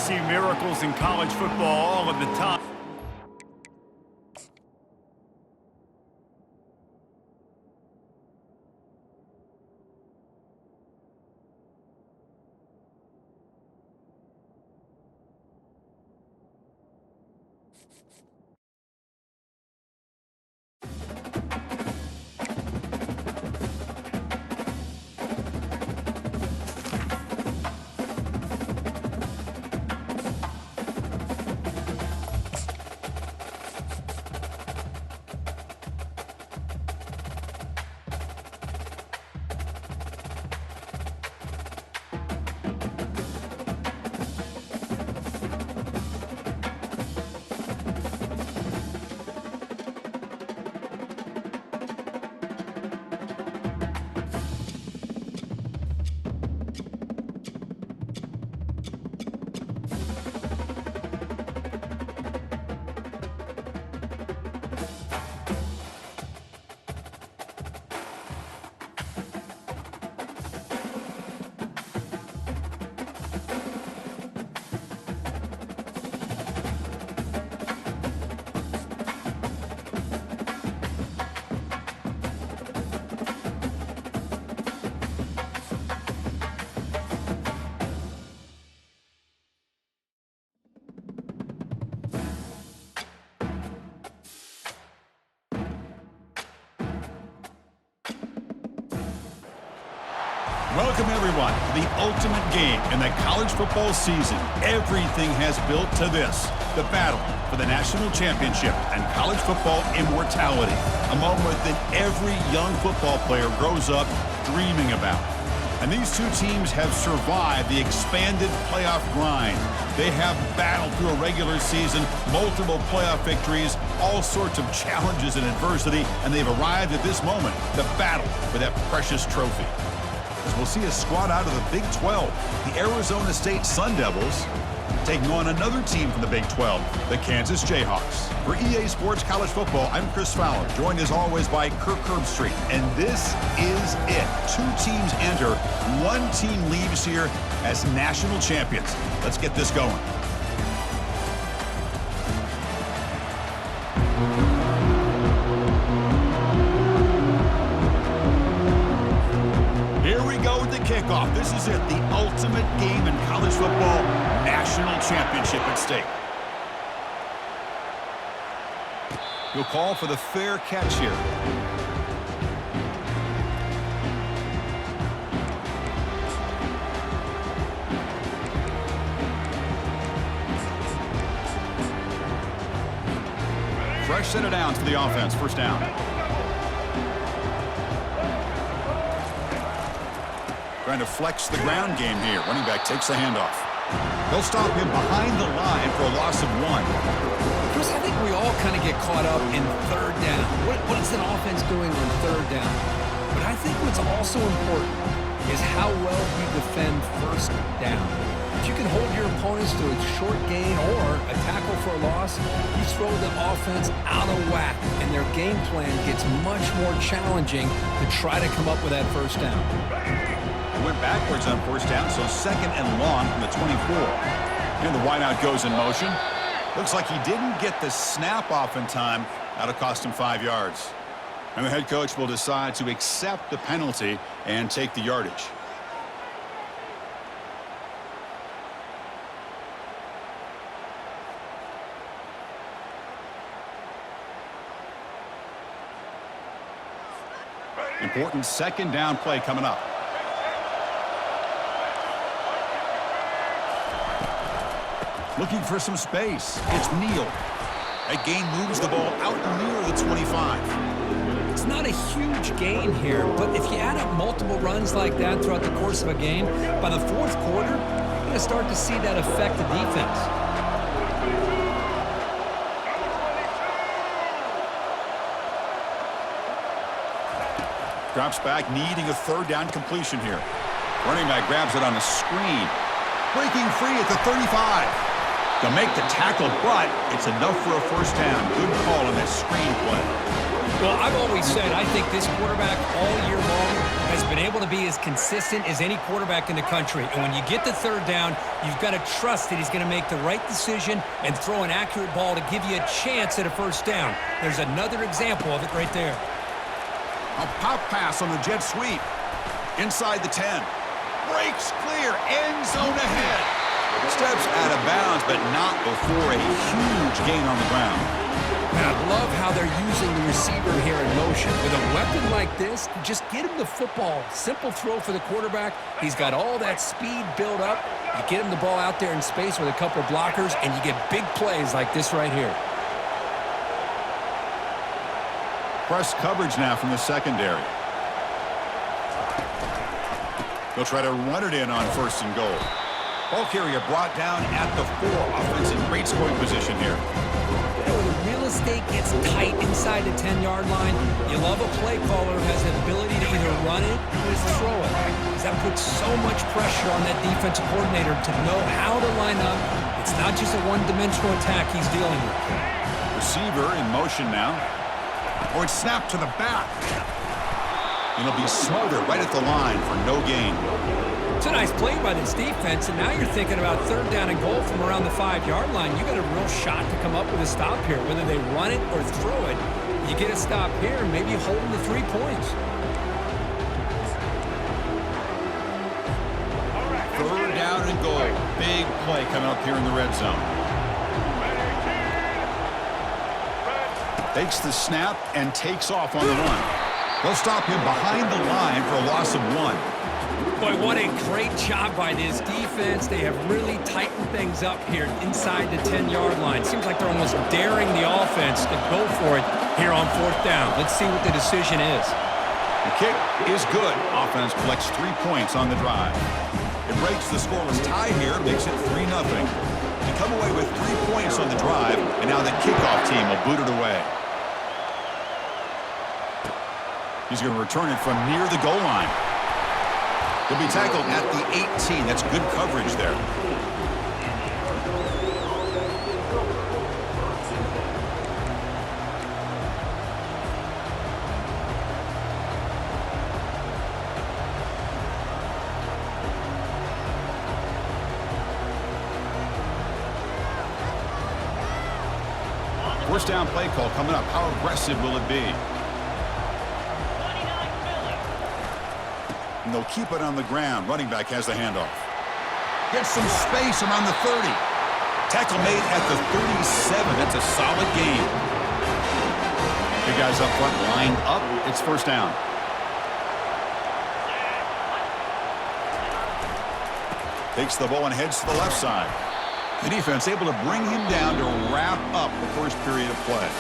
see miracles in college football all of the time. Welcome, everyone, to the ultimate game in the college football season. Everything has built to this, the battle for the national championship and college football immortality, a moment that every young football player grows up dreaming about. And these two teams have survived the expanded playoff grind. They have battled through a regular season, multiple playoff victories, all sorts of challenges and adversity, and they've arrived at this moment, the battle for that precious trophy. As we'll see a squad out of the Big 12, the Arizona State Sun Devils, taking on another team from the Big 12, the Kansas Jayhawks. For EA Sports College Football, I'm Chris Fowler, joined as always by Kirk Herbstreit. And this is it. Two teams enter, one team leaves here as national champions. Let's get this going. Here we go with the kickoff. This is it, the ultimate game in college football, national championship at stake. He'll call for the fair catch here. Fresh set of downs for the offense, first down. Trying to flex the ground game here. Running back takes the handoff. They'll stop him behind the line for a loss of 1. Chris, I think we all kind of get caught up in third down. What is an offense doing on third down? But I think what's also important is how well you defend first down. If you can hold your opponents to a short gain or a tackle for a loss, you throw the offense out of whack, and their game plan gets much more challenging to try to come up with that first down. Went backwards on first down, so second and long from the 24. And the wideout goes in motion. Looks like he didn't get the snap off in time. That'll cost him 5 yards. And the head coach will decide to accept the penalty and take the yardage. Important second down play coming up. Looking for some space. It's Neal. That gain moves the ball out near the 25. It's not a huge gain here, but if you add up multiple runs like that throughout the course of a game, by the fourth quarter, you're going to start to see that affect the defense. Drops back, needing a third down completion here. Running back grabs it on the screen. Breaking free at the 35. They'll make the tackle, but it's enough for a first down. Good call on that screen play. Well, I've always said I think this quarterback all year long has been able to be as consistent as any quarterback in the country. And when you get the third down, you've got to trust that he's going to make the right decision and throw an accurate ball to give you a chance at a first down. There's another example of it right there. A pop pass on the jet sweep. Inside the 10. Breaks clear. End zone ahead. Steps out of bounds, but not before a huge gain on the ground. And I love how they're using the receiver here in motion. With a weapon like this, just get him the football. Simple throw for the quarterback. He's got all that speed built up. You get him the ball out there in space with a couple of blockers, and you get big plays like this right here. Press coverage now from the secondary. They'll try to run it in on 1st and goal. Ball carrier brought down at the 4. Offense in great scoring position here. When the real estate gets tight inside the 10-yard line, you love a play caller who has the ability to either run it or throw it. Because that puts so much pressure on that defensive coordinator to know how to line up. It's not just a one-dimensional attack he's dealing with. Receiver in motion now. Or it's snapped to the back. And it'll be smothered right at the line for no gain. It's a nice play by this defense, and now you're thinking about 3rd down and goal from around the 5-yard line. You got a real shot to come up with a stop here. Whether they run it or throw it, you get a stop here and maybe hold them to 3 points. 3rd down and goal. Big play coming up here in the red zone. Takes the snap and takes off on the run. They'll stop him behind the line for a loss of 1. Boy, what a great job by this defense. They have really tightened things up here inside the 10-yard line. Seems like they're almost daring the offense to go for it here on 4th down. Let's see what the decision is. The kick is good. Offense collects 3 points on the drive. It breaks the scoreless tie here, makes it 3-0. They come away with 3 points on the drive, and now the kickoff team will boot it away. He's going to return it from near the goal line. He'll be tackled at the 18. That's good coverage there. First down play call coming up. How aggressive will it be? And they'll keep it on the ground. Running back has the handoff. Gets some space around the 30. Tackle made at the 37. That's a solid gain. The guys up front lined up. It's 1st down. Takes the ball and heads to the left side. The defense able to bring him down to wrap up the first period of play.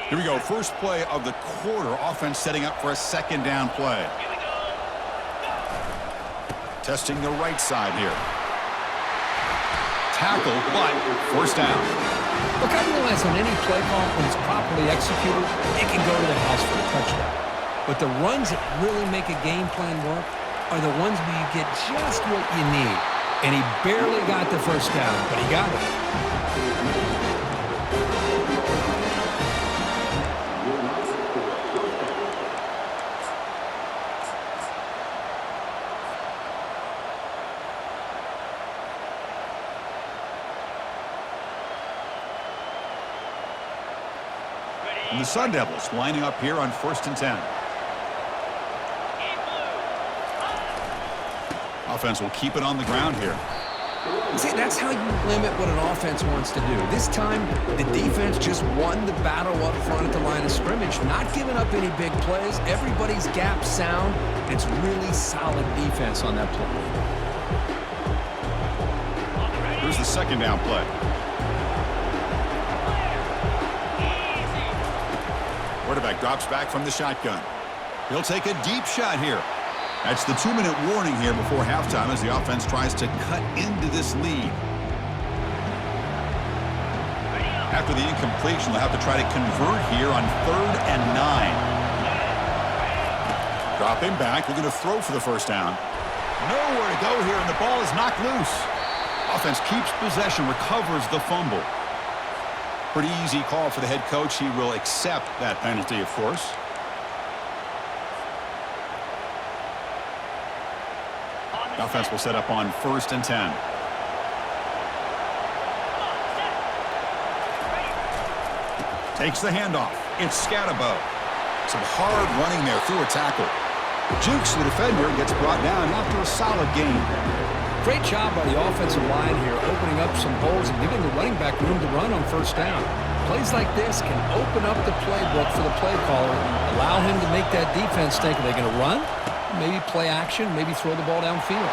Here we go. First play of the quarter. Offense setting up for a 2nd down play. Testing the right side here. Tackle, but 1st down. Look, I realize on any play call, when it's properly executed, it can go to the house for a touchdown. But the runs that really make a game plan work are the ones where you get just what you need. And he barely got the 1st down, but he got it. And the Sun Devils lining up here on 1st and 10. Offense will keep it on the ground here. See, that's how you limit what an offense wants to do. This time, the defense just won the battle up front at the line of scrimmage, not giving up any big plays. Everybody's gap sound. It's really solid defense on that play. Here's the 2nd down play. Quarterback drops back from the shotgun. He'll take a deep shot here. That's the 2-minute warning here before halftime as the offense tries to cut into this lead. After the incompletion, they'll have to try to convert here on 3rd and 9. Dropping back. They're going to throw for the first down. Nowhere to go here, and the ball is knocked loose. Offense keeps possession, recovers the fumble. Pretty easy call for the head coach. He will accept that penalty, of course. The offense will set up on 1st and 10. Takes the handoff. It's Scatabo. Some hard running there through a tackle. Jukes the defender, gets brought down after a solid game. Great job by the offensive line here, opening up some holes and giving the running back room to run on first down. Plays like this can open up the playbook for the play caller, allow him to make that defense think, are they going to run? Maybe play action, maybe throw the ball downfield.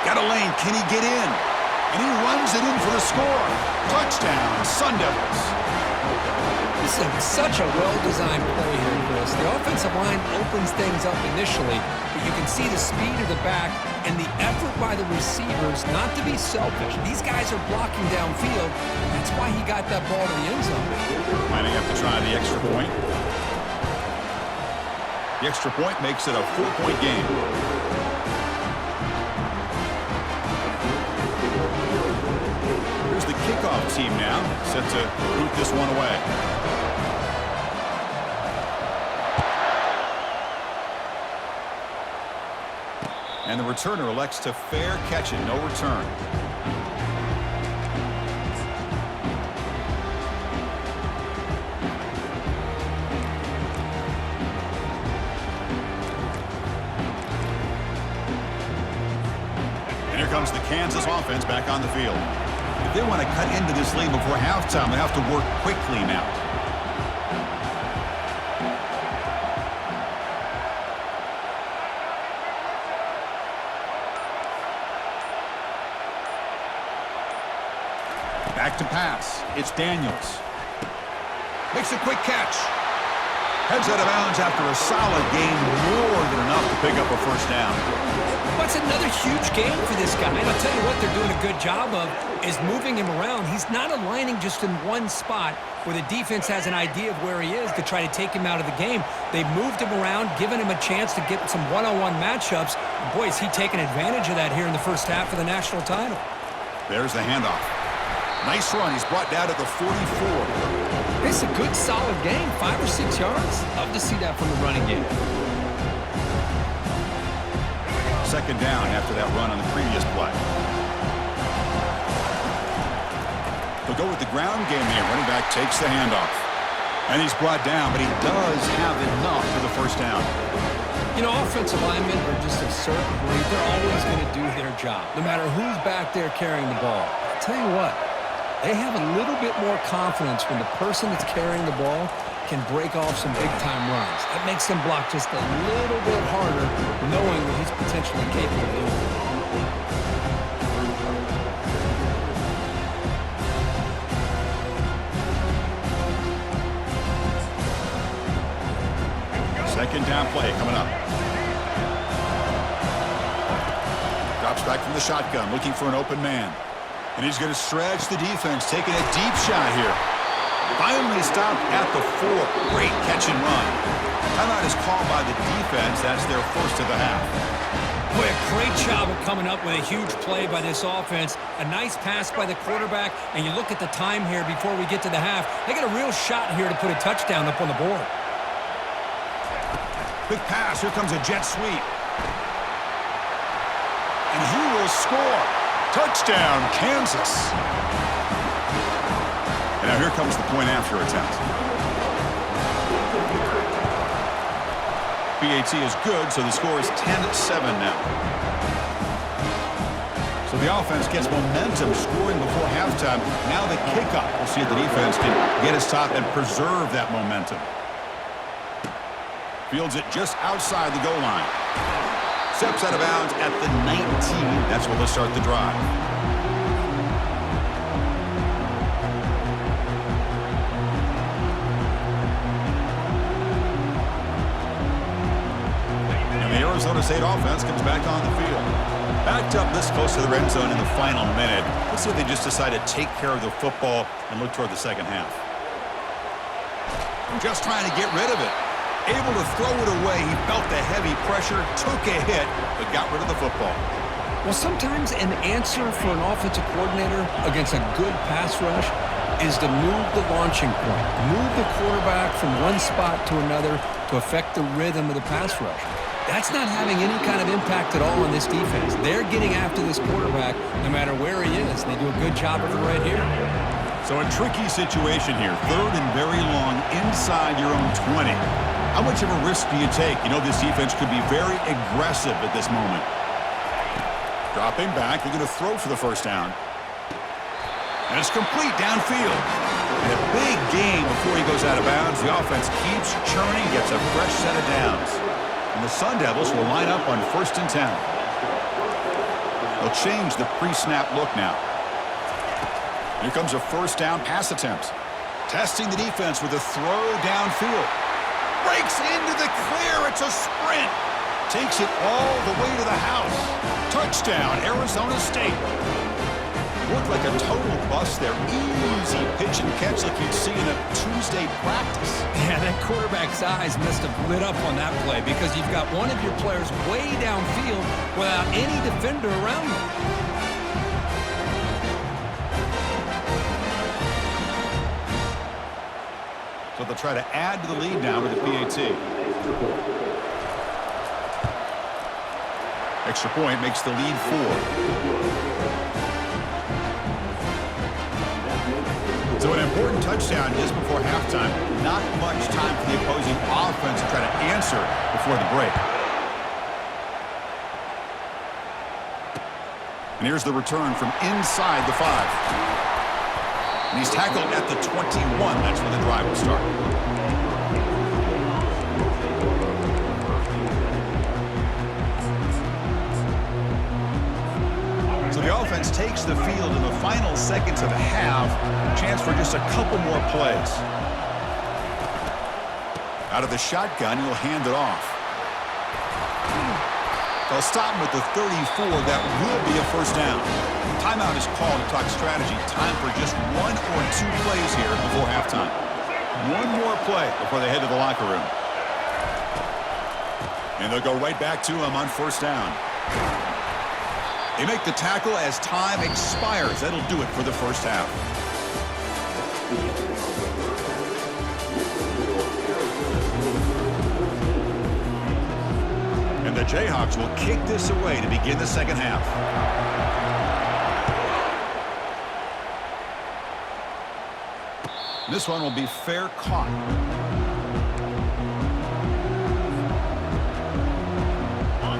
Got a lane. Can he get in? And he runs it in for the score. Touchdown, Sun Devils. This is such a well-designed play here, Chris. The offensive line opens things up initially, but you can see the speed of the back and the effort by the receivers not to be selfish. These guys are blocking downfield, and that's why he got that ball to the end zone. Might have to try the extra point. The extra point makes it a 4-point game. Here's the kickoff team now, set to boot this one away. And the returner elects to fair catch it, no return. And here comes the Kansas offense back on the field. If they want to cut into this lead before halftime, they have to work quickly now. Back to pass. It's Daniels. Makes a quick catch. Heads out of bounds after a solid game, more than enough to pick up a first down. What's another huge game for this guy? And I'll tell you what they're doing a good job of is moving him around. He's not aligning just in one spot where the defense has an idea of where he is to try to take him out of the game. They've moved him around, given him a chance to get some one-on-one matchups. And boy, is he taking advantage of that here in the first half of the national title. There's the handoff. Nice run. He's brought down at the 44. It's a good, solid game. 5 or 6 yards. Love to see that from the running game. Second down after that run on the previous play. They'll go with the ground game here. Running back takes the handoff. And he's brought down, but he does have enough for the first down. You know, offensive linemen are just a certain breed. They're always going to do their job, no matter who's back there carrying the ball. I'll tell you what. They have a little bit more confidence when the person that's carrying the ball can break off some big-time runs. That makes them block just a little bit harder, knowing what he's potentially capable of doing. Second down play coming up. Drops back from the shotgun, looking for an open man. And he's going to stretch the defense, taking a deep shot here. Finally stopped at the 4. Great catch and run. Timeout is called by the defense. That's their first of the half. Boy, a great job of coming up with a huge play by this offense. A nice pass by the quarterback. And you look at the time here before we get to the half. They got a real shot here to put a touchdown up on the board. Quick pass. Here comes a jet sweep. And he will score. Touchdown, Kansas. And now here comes the point after attempt. PAT is good, so the score is 10-7 now. So the offense gets momentum scoring before halftime. Now the kickoff. We'll see if the defense can get his top and preserve that momentum. Fields it just outside the goal line. Steps out of bounds at the 19. That's where they'll start the drive. And the Arizona State offense comes back on the field. Back Packed up this close to the red zone in the final minute. Let's see if they just decide to take care of the football and look toward the second half. Just trying to get rid of it. Able to throw it away. He felt the heavy pressure, took a hit, but got rid of the football. Well, sometimes an answer for an offensive coordinator against a good pass rush is to move the launching point, move the quarterback from one spot to another to affect the rhythm of the pass rush. That's not having any kind of impact at all on this defense. They're getting after this quarterback no matter where he is. They do a good job of it right here. So a tricky situation here. Third and very long inside your own 20. How much of a risk do you take? You know this defense could be very aggressive at this moment. Dropping back, they're going to throw for the first down. And it's complete downfield. And a big gain before he goes out of bounds. The offense keeps churning, gets a fresh set of downs. And the Sun Devils will line up on 1st and 10. They'll change the pre-snap look now. Here comes a first down pass attempt. Testing the defense with a throw downfield. Breaks into the clear. It's a sprint. Takes it all the way to the house. Touchdown, Arizona State. Looked like a total bust there. Easy pitch and catch like you'd see in a Tuesday practice. Yeah, that quarterback's eyes must have lit up on that play because you've got one of your players way downfield without any defender around him. So they'll try to add to the lead now with the PAT. Extra point makes the lead 4. So an important touchdown just before halftime. Not much time for the opposing offense to try to answer before the break. And here's the return from inside the 5. And he's tackled at the 21. That's where the drive will start. So the offense takes the field in the final seconds of the half. Chance for just a couple more plays. Out of the shotgun, he'll hand it off. They'll stop him at the 34. That will be a first down. Timeout is called to talk strategy. Time for just 1 or 2 plays here before halftime. One more play before they head to the locker room. And they'll go right back to him on first down. They make the tackle as time expires. That'll do it for the first half. And the Jayhawks will kick this away to begin the second half. This one will be fair caught.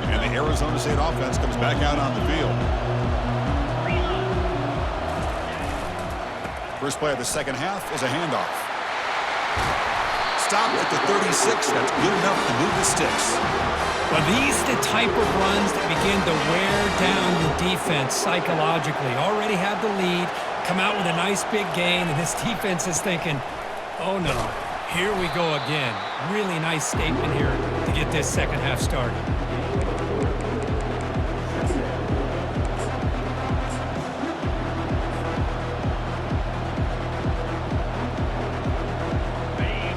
And the Arizona State offense comes back out on the field. First play of the second half is a handoff. Stop at the 36. That's good enough to move the sticks. Well, these are the type of runs that begin to wear down your defense psychologically. Already have the lead, come out with a nice big gain, and this defense is thinking, oh no, here we go again. Really nice statement here to get this second half started.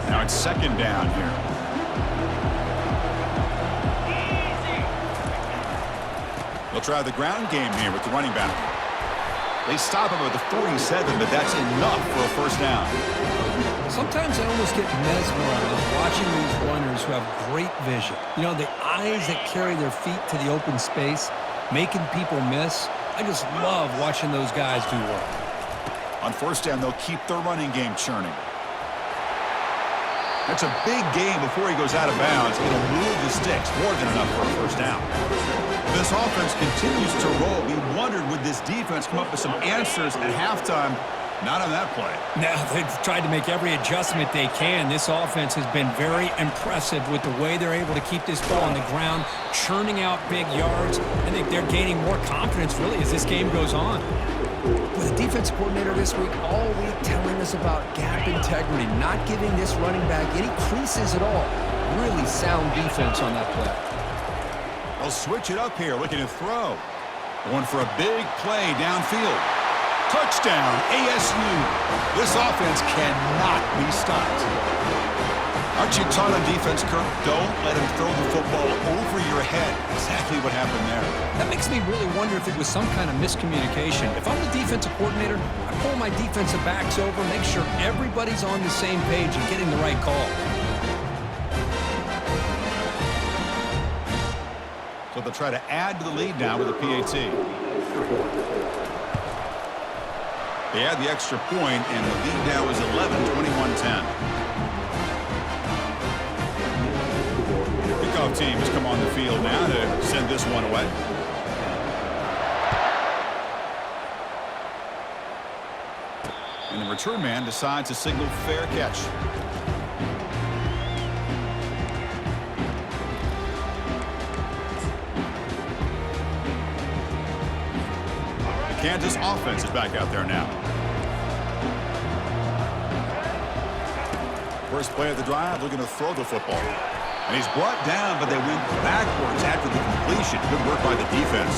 Now it's second down here. They'll try the ground game here with the running back. They stop him at the 47, but that's enough for a first down. Sometimes I almost get mesmerized watching these runners who have great vision. You know, the eyes that carry their feet to the open space, making people miss. I just love watching those guys do work. On first down, they'll keep their running game churning. That's a big gain before he goes out of bounds. It'll move the sticks, more than enough for a first down. This offense continues to roll. We wondered, would this defense come up with some answers at halftime? Not on that play. Now, they've tried to make every adjustment they can. This offense has been very impressive with the way they're able to keep this ball on the ground, churning out big yards. I think they're gaining more confidence, really, as this game goes on. With the defensive coordinator this week, all week telling us about gap integrity, not giving this running back any creases at all. Really sound defense on that play. They'll switch it up here, looking to throw. Going for a big play downfield. Touchdown, ASU. This offense cannot be stopped. Aren't you taught on defense, Kirk? Don't let him throw the football over your head. Exactly what happened there. That makes me really wonder if it was some kind of miscommunication. If I'm the defensive coordinator, I pull my defensive backs over, make sure everybody's on the same page and getting the right call. So they'll try to add to the lead now with a PAT. They add the extra point, and the lead now is 11, 21-10. Kickoff team has come on the field now to send this one away. And the return man decides to signal fair catch. The Kansas offense is back out there now. First play of the drive, looking to throw the football. And he's brought down, but they went backwards after the completion. Good work by the defense.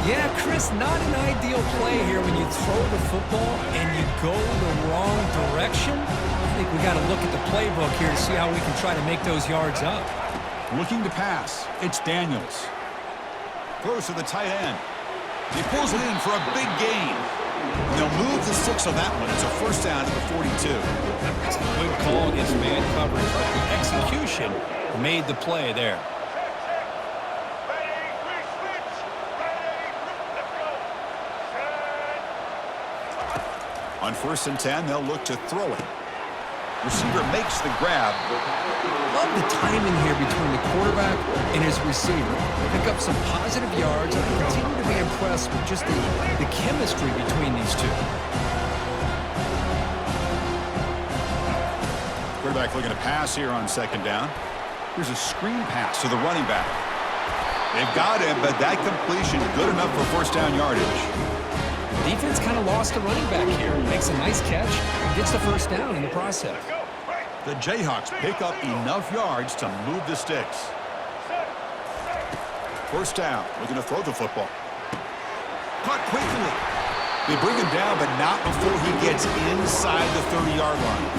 Yeah, Chris, not an ideal play here when you throw the football and you go the wrong direction. I think we got to look at the playbook here to see how we can try to make those yards up. Looking to pass, it's Daniels. Throws to the tight end. He pulls it in for a big gain. And they'll move the 6 on that one. It's a first down at the 42. It's a good call against man coverage, but the execution made the play there. On 1st and 10, they'll look to throw it. Receiver makes the grab. Love the timing here between the quarterback and his receiver. Pick up some positive yards, and I continue to be impressed with just the chemistry between these two. Quarterback looking to pass here on 2nd down. Here's a screen pass to the running back. They've got him, but that completion good enough for first down yardage. Defense kind of lost the running back here. Makes a nice catch, gets the first down in the process. The Jayhawks pick up enough yards to move the sticks. First down, looking to throw the football. Caught quickly. They bring him down, but not before he gets inside the 30-yard line.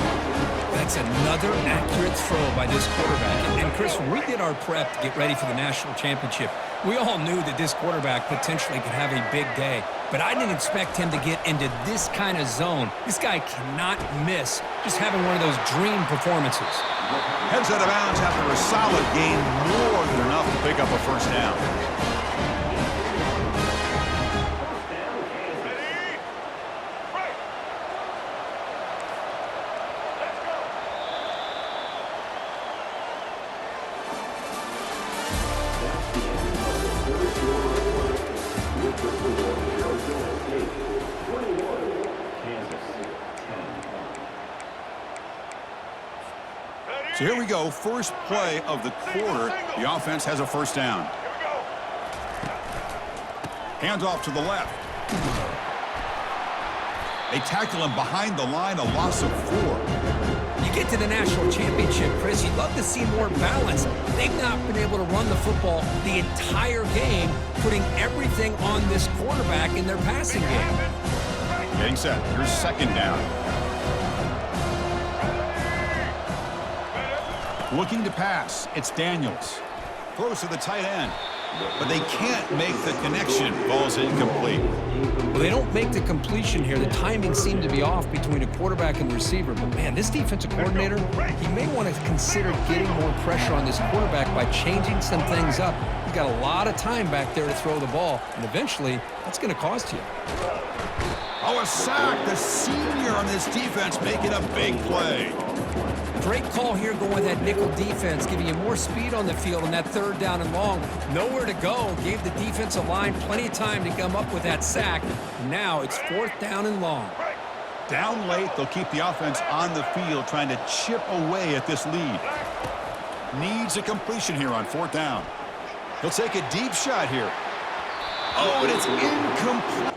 That's another accurate throw by this quarterback. And Chris, when we did our prep to get ready for the national championship, we all knew that this quarterback potentially could have a big day. But I didn't expect him to get into this kind of zone. This guy cannot miss just having one of those dream performances. Heads out of bounds after a solid gain, more than enough to pick up a first down. So here we go, first play of the quarter. The offense has a first down. Hands off to the left. They tackle him behind the line, a loss of 4. You get to the national championship, Chris, you'd love to see more balance. They've not been able to run the football the entire game, putting everything on this quarterback in their passing game. Getting set. Here's 2nd down. Looking to pass, it's Daniels. Throws to the tight end, but they can't make the connection. Ball's incomplete. Well, they don't make the completion here. The timing seemed to be off between a quarterback and the receiver. But, man, this defensive coordinator, he may want to consider getting more pressure on this quarterback by changing some things up. He's got a lot of time back there to throw the ball, and eventually that's going to cost you. Oh, a sack. The senior on this defense making a big play. Great call here going with that nickel defense, giving you more speed on the field on that 3rd down and long. Nowhere to go. Gave the defensive line plenty of time to come up with that sack. Now it's 4th down and long. Down late, they'll keep the offense on the field trying to chip away at this lead. Needs a completion here on 4th down. He'll take a deep shot here. Oh, and it's incomplete.